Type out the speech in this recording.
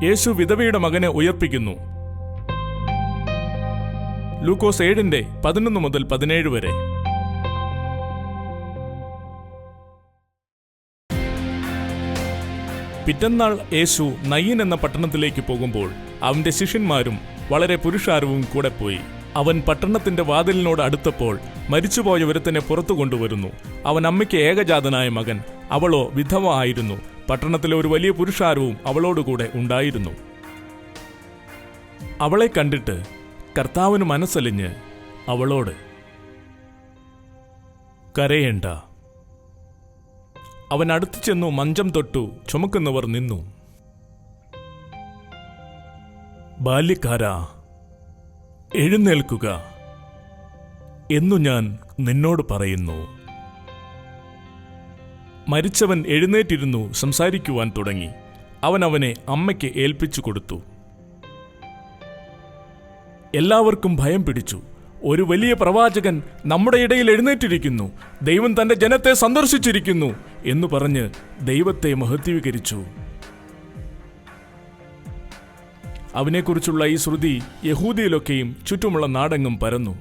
യേശു വിധവയുടെ മകനെ ഉയർപ്പിക്കുന്നു. ലൂക്കോസ് 7:11 മുതൽ 17 വരെ. പിറ്റന്നാൾ യേശു നയീൻ എന്ന പട്ടണത്തിലേക്ക് പോകുമ്പോൾ അവന്റെ ശിഷ്യന്മാരും വളരെ പുരുഷാരവും കൂടെ പോയി. അവൻ പട്ടണത്തിന്റെ വാതിലിനോട് അടുത്തപ്പോൾ മരിച്ചുപോയ ഒരുത്തനെ പുറത്തു കൊണ്ടുവരുന്നു. അവൻ അമ്മയ്ക്ക് ഏകജാതനായ മകൻ, അവളോ വിധവ ആയിരുന്നു. പട്ടണത്തിലെ ഒരു വലിയ പുരുഷാരവും അവളോടുകൂടെ ഉണ്ടായിരുന്നു. അവളെ കണ്ടിട്ട് കർത്താവിന് മനസ്സലിഞ്ഞ് അവളോട്, കരയേണ്ട. അവൻ അടുത്തു ചെന്നു മഞ്ചം തൊട്ടു. ചുമക്കുന്നവർ നിന്നു. ബാല്യക്കാരാ, എഴുന്നേൽക്കുക എന്നു ഞാൻ നിന്നോട് പറയുന്നു. മരിച്ചവൻ എഴുന്നേറ്റിരുന്നു സംസാരിക്കുവാൻ തുടങ്ങി. അവൻ അവനെ അമ്മയ്ക്ക് ഏൽപ്പിച്ചു കൊടുത്തു. എല്ലാവർക്കും ഭയം പിടിച്ചു. ഒരു വലിയ പ്രവാചകൻ നമ്മുടെ ഇടയിൽ എഴുന്നേറ്റിരിക്കുന്നു, ദൈവം തന്റെ ജനത്തെ സന്ദർശിച്ചിരിക്കുന്നു എന്നു പറഞ്ഞ് ദൈവത്തെ മഹത്വീകരിച്ചു. അവനെക്കുറിച്ചുള്ള ഈ ശ്രുതി യഹൂദിയിലൊക്കെയും ചുറ്റുമുള്ള നാടെങ്ങും പരന്നു.